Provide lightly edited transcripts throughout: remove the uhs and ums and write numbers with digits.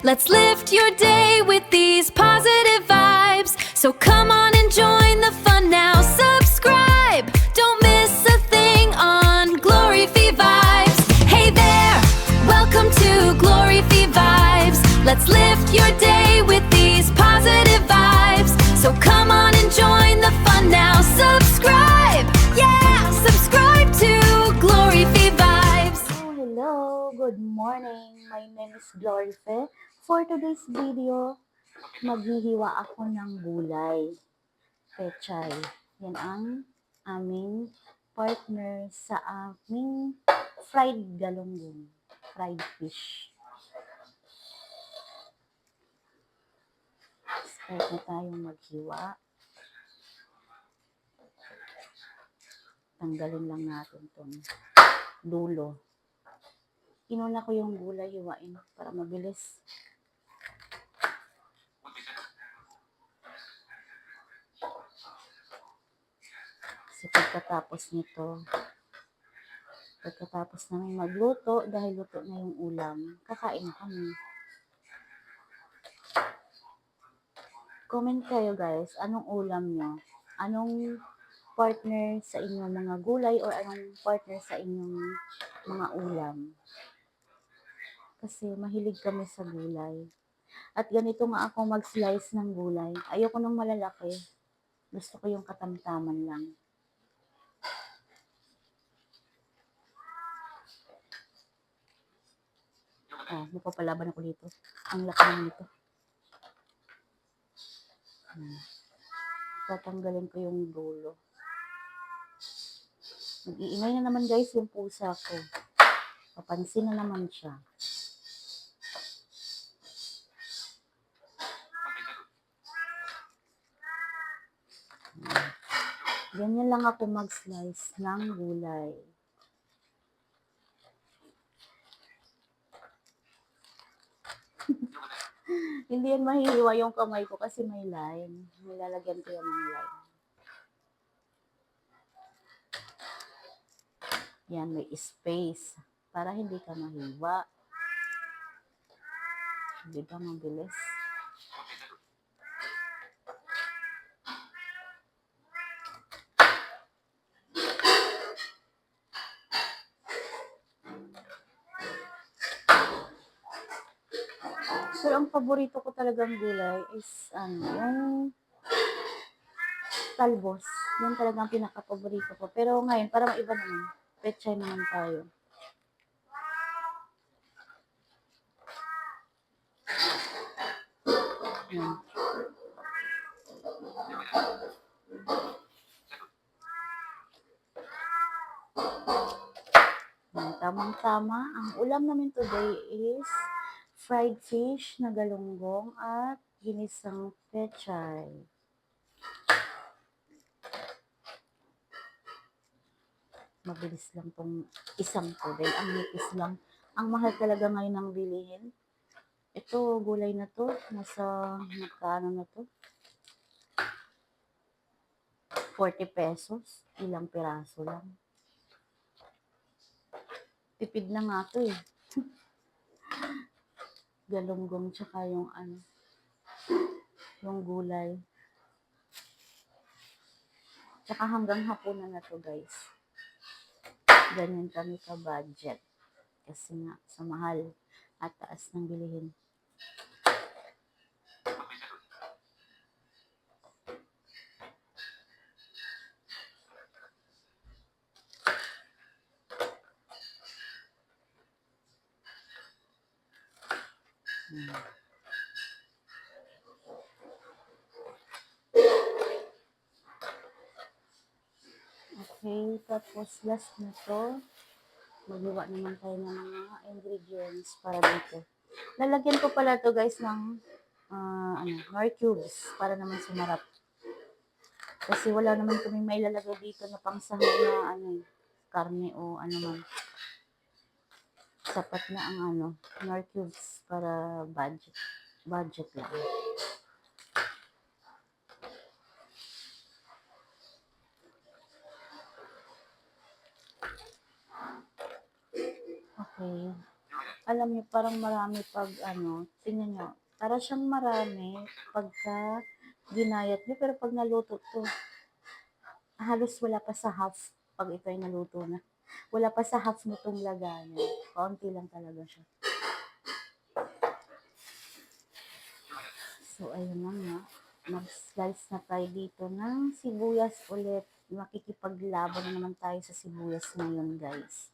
Let's lift your day with these positive vibes. So come on and join the fun now. Subscribe, don't miss a thing on Glory Fee Vibes. Hey there, welcome to Glory Fee Vibes. Let's lift your day with these positive vibes. So come on and join the fun now. Subscribe, yeah, subscribe to Glory Fee Vibes. Hello, good morning. My name is Glory Fe. For today's video, maghihiwa ako ng gulay. Pechay. Yan ang aming partner sa aming fried galunggong. Fried fish. Start na tayong maghiwa. Tanggalin lang natin itong dulo. Inuna ko yung gulay, hiwain para mabilis. Kasi pagkatapos namin magluto, dahil luto na yung ulam, kakain kami. Comment kayo guys, anong ulam nyo? Anong partner sa inyong mga gulay or anong partner sa inyong mga ulam? Kasi mahilig kami sa gulay. At ganito nga ako mag-slice ng gulay. Ayoko nung malalaki. Gusto ko yung katamtaman lang. Mapapalaban ako dito. Ang laki naman ito. Tatanggalin ko yung dulo. Nag-iingay na naman guys yung pusa ko. Papansin na naman siya. Ganyan lang ako mag-slice ng gulay. Hindi yan mahihiwa yung kamay ko kasi may line. Nilalagyan ko yan ng line. Yan, may space. Para hindi ka mahiwa. Hindi ba mabilis? So, ang paborito ko talagang gulay is yung talbos. Yan talagang pinaka-paborito ko. Pero ngayon, parang iba naman. Pechay naman tayo. Yan. Tamang-tama. Ang ulam namin today is fried fish na galunggong at ginisang pechay. Mabilis lang tong isang to dahil ang nipis lang. Ang mahal talaga ngayon ng bilihin. Ito, gulay na to. Nasa, magkano na to? 40 pesos. Ilang piraso lang. Tipid na nga to eh. Galunggong tsaka yung yung gulay. Tsaka hanggang hapunan na to guys. Ganyan kami ka-budget. Kasi nga, sa mahal at taas ng bilihin. Okay, tapos last na to. Magawa naman tayo ng mga ingredients para dito. Lalagyan ko pala to guys ng nor cubes para naman sumarap. Kasi wala naman kami may lalagay dito na pangsahog na karne o ano man. Sapat na ang nor cubes para budget lang. Okay. Alam niyo parang marami 'pag ano, tingnan niyo, para siyang marami pagka ginayat niyo, pero 'pag naluto 'to, halos wala pa sa half 'pag ito ay naluto na. Wala pa sa half nitong lagayan, kaunti lang talaga siya. So ayun na nga, mag-slice na tayo dito ng sibuyas ulit. Makikipaglaban na naman tayo sa sibuyas ngayon, guys.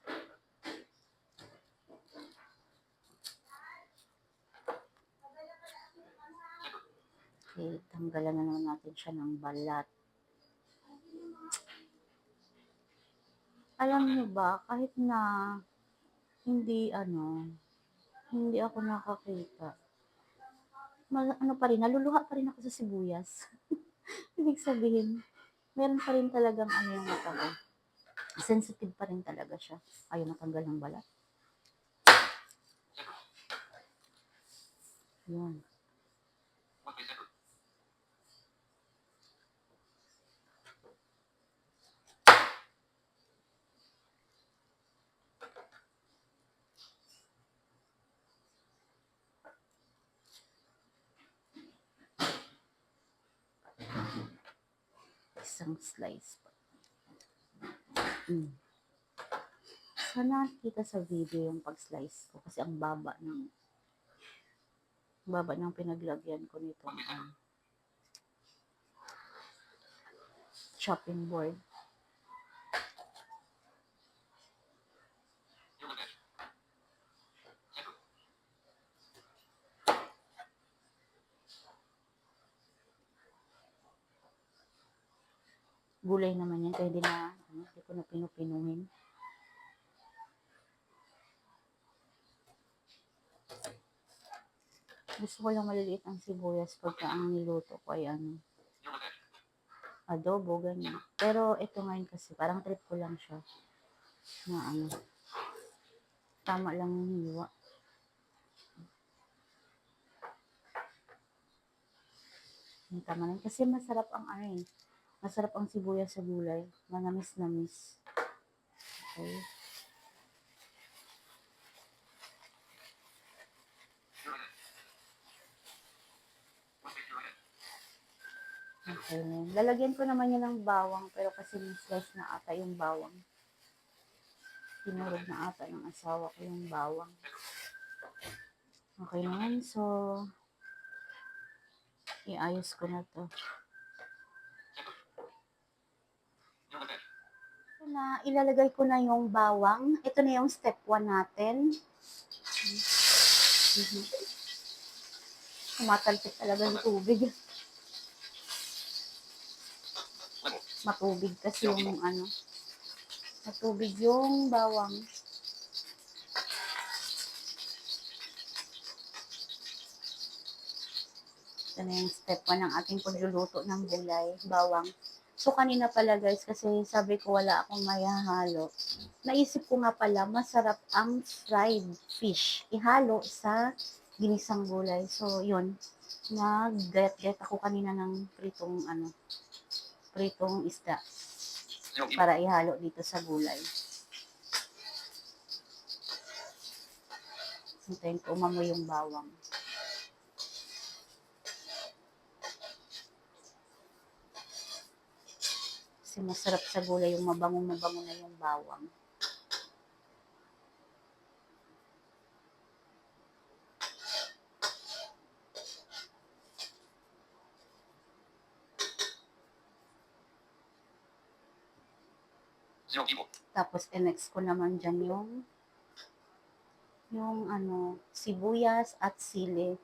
Okay, tanggalan na naman natin siya ng balat. Alam niyo ba, kahit na hindi ako nakakita, ano pa rin, naluluha pa rin ako sa sibuyas. Ibig sabihin, meron pa rin talagang ano yung mata ko. Sensitive pa rin talaga siya. Ayaw matanggal ng balat. Yun. Isang slice pa. Sana kita sa video yung pag-slice ko kasi ang baba ng pinaglagyan ko nitong chopping board. Gulay naman yan, kaya hindi ko na pinupinuhin. Gusto ko lang maliliit ang sibuyas pagka ang niluto ko ay adobo, ganyan. Pero ito ngayon kasi, parang trip ko lang siya na tama lang yung hiwa. Yung tama lang. Kasi masarap ang masarap ang sibuyas sa gulay. Manamis-namis. Okay. Okay. Lalagyan ko naman yan ng bawang, pero kasi slice na ata yung bawang. Tinurog na ata ng asawa ko yung bawang. Okay naman, so iayos ko na to. Na ilalagay ko na yung bawang. Ito na yung step 1 natin. Tumatalpik talaga yung tubig. Matubig kasi yung matubig yung bawang. Ito na yung step 1 ng ating pagluluto ng gulay, bawang. So, kanina pala guys, kasi sabi ko wala akong mayahalo. Naisip ko nga pala, masarap ang fried fish. Ihalo sa ginisang gulay. So, yun. Nag-get ako kanina ng pritong isda. Para ihalo dito sa gulay. Hintayin ko umamoy yung bawang. Kasi masarap sa gulay yung mabango na yung bawang. Tapos next ko naman dyan yung sibuyas at sili.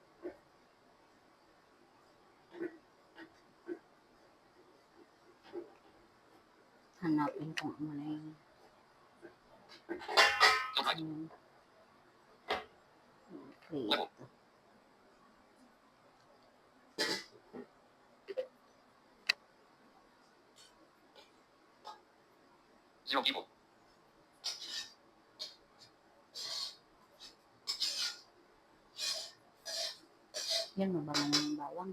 Hanapin kung ano na yun. Okay, ito. Yan, mabango na yung bawang.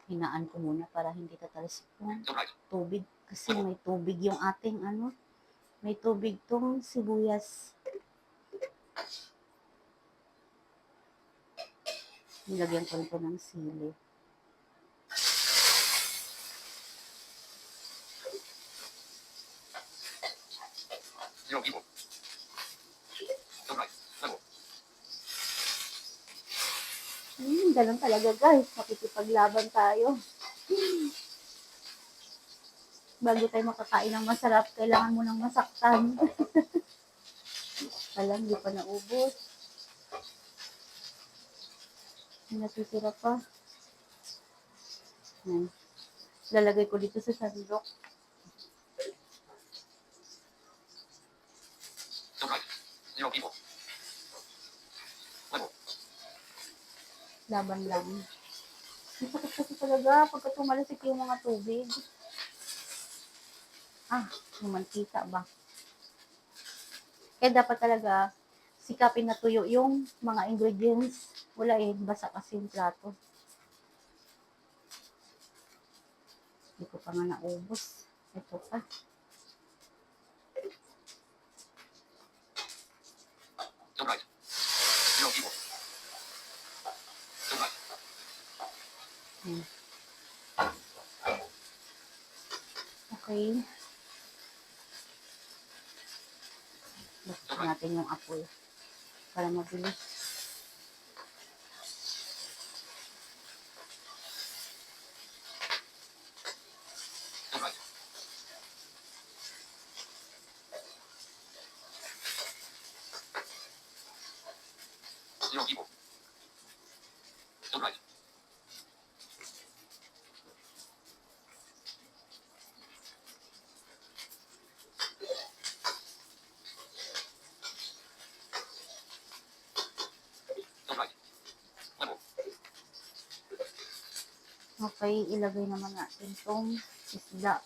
Hinaan ko muna para hindi tatalsik yung tubig. Kasi may tubig yung ating may tubig tong sibuyas. Nilagyan ko ito ng sili. Ganun talaga guys. Makikipaglaban tayo. Bago tayo makakain ng masarap, kailangan mo ng masaktan. Alam, hindi pa naubos. Natitira pa. Yan. Lalagay ko dito sa sandok. Laban lang. Masakit kasi talaga pagka tumalasik yung mga tubig. Yung mantika ba? Kaya dapat talaga sikapin na tuyo yung mga ingredients. Wala basa kasi yung plato. Hindi ko pa nga naubos. Ito pa. Okay. Buksan natin yung apoy para mabilis. Okay, ilagay naman natin itong isda.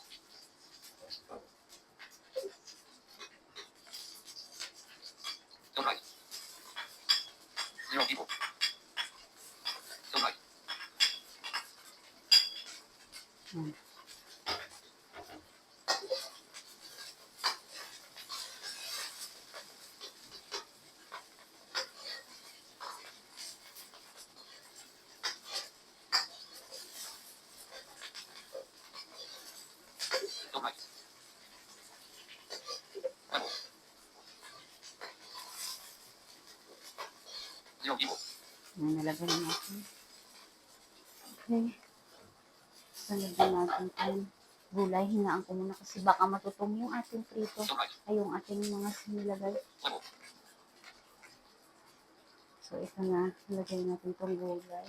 Nalagay na natin. Okay. Nalagyan natin itong gulay. Hinaan ko muna kasi baka matutong yung ating prito. Ay, yung ating mga sinilagay. So, ito na. Nalagay natin itong gulay.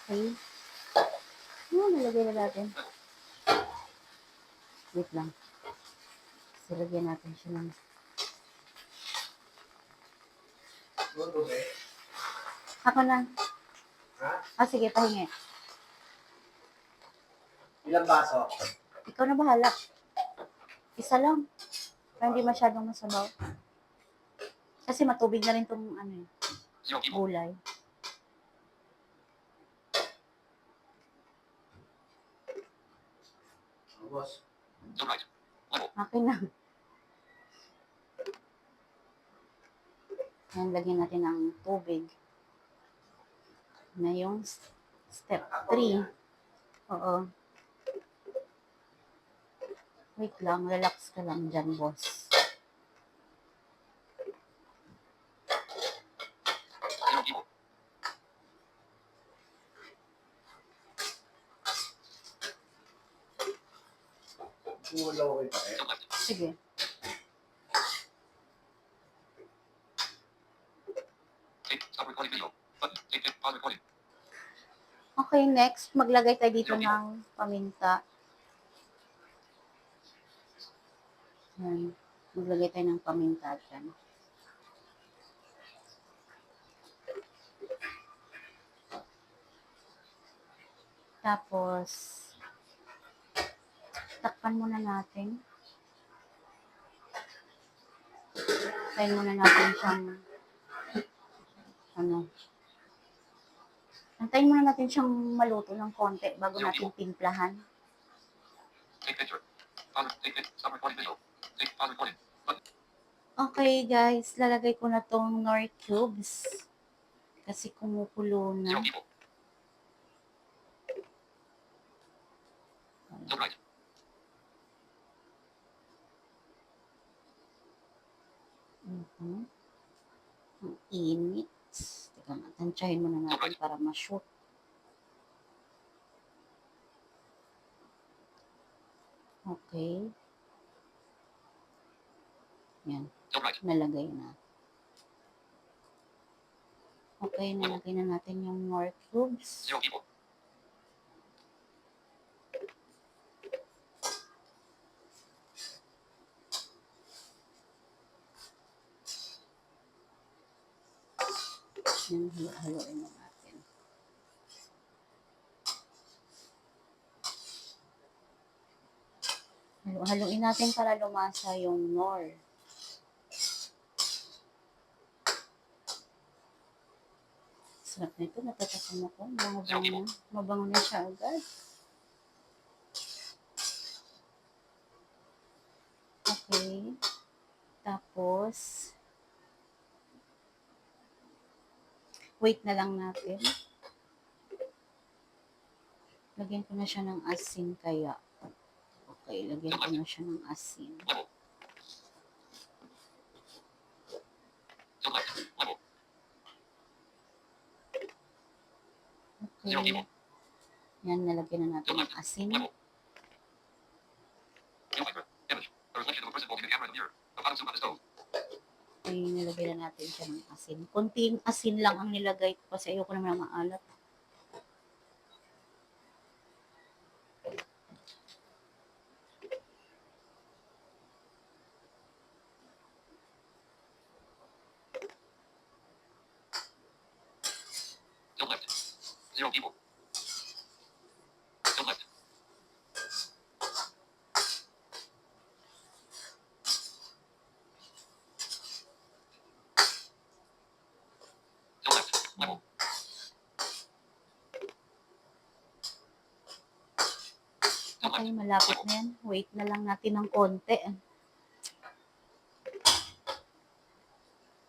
Okay. Nalagay na natin. Wait lang. Silagyan natin siya ng... Ako na. Sige, pahingi. Ilang baso? Ikaw na bahala. Isa lang. Para hindi masyadong masabaw. Kasi matubig na rin itong gulay. Boss. Akin na. Ayan, lagyan natin ng tubig. Na yung step 3. Oo. Wait lang, relax ka lang dyan, boss. Wala ko kayo pa eh. Sige. Okay, next, maglagay tayo dito ng paminta. Ayan. Maglagay tayo ng paminta dyan. Tapos, takpan muna natin. Tayo muna natin siyang ano, antayin muna natin siyang maluto ng konti bago natin timplahan. Take picture. Pause. Take it. Stop recording visual. Take pause recording. Button. Okay guys, lalagay ko na tong nor cubes. Kasi kumukulo na. 0 people. Tilt right. Mhm. Ang init. Teka nga, tansyahin muna natin para ma-shoot. Okay. Yan, Tilt right. nalagay na. Okay, nalagay na natin yung nor cubes. 0 people. Yan, halo-haloin na natin. Halo-haloin natin para lumasa yung nor. Sarap nito, natatakam ako. Mabango na. Mabango na siya agad. Okay. Tapos, wait na lang natin. Lagyan ko na siya ng asin kaya. Okay, lagyan ko na siya ng asin. Level. Tilt left. Level. 0 Okay. people. Yan, nalagyan na natin ng asin. Level. View finder. Image. A reflection of a person holding the camera in the mirror. A bottom zoom on the stove. Okay, nilagyan na natin siya ng asin. Konting asin lang ang nilagay ko kasi ayoko naman ng maalat. Tilt left. 0 people. Tilt left. Tilt left. Level. Tilt Okay, left. malapit na yan. Wait na lang natin ng konti.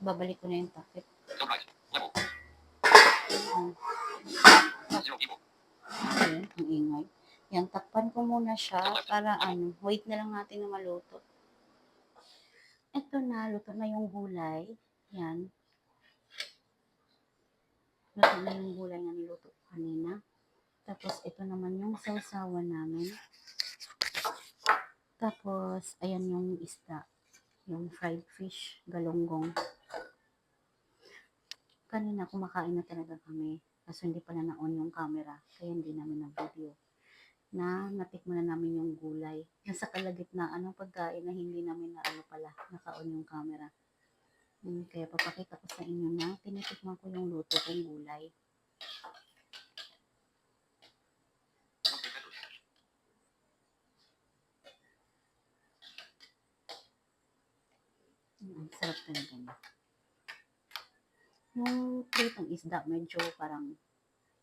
Babalik ko na yung takip. Tilt right. Level. 0 people. Ayun, ang ingay. Yan, takpan ko muna siya para wait na lang natin na maluto. Ito na, luto na yung gulay. Yan. Luto na yung gulay na niluto ko kanina. Tapos, ito naman yung sausawan namin. Tapos, ayan yung isda. Yung fried fish, galunggong. Kanina, kumakain na talaga kami. Kaso hindi pala na-on yung camera. Kaya hindi namin na-video. Natikman na namin yung gulay. Nasa kalagitnaan ng pagkain na hindi namin naka-on yung camera. Kaya papakita ko sa inyo na tinitikman ko yung luto kong gulay. Ang sarap talaga niya. Yung pritong isda, medyo parang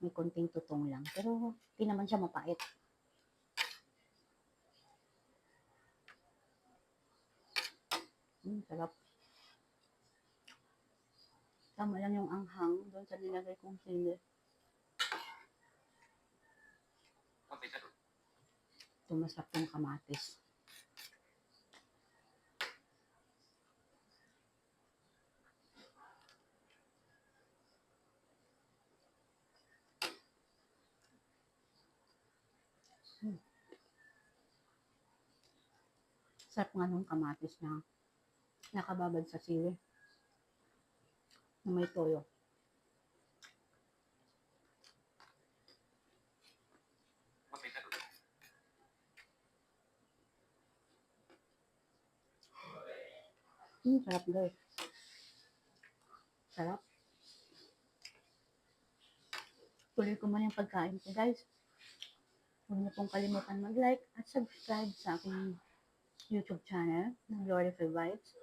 may konting tutong lang. Pero di naman siya mapait. Sarap. Tama lang yung anghang doon sa nilagay kong sili. Ito masarap yung kamatis. Sarap nga nung kamatis na nakababad sa sili. Na may toyo. Sarap guys. Sarap. Tuloy ko man yung pagkain ko guys. Huwag niyo pong kalimutan mag-like at subscribe sa aking YouTube channel na Glorify Vibes.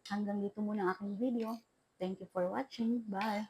Hanggang dito muna ang aking video. Thank you for watching. Bye!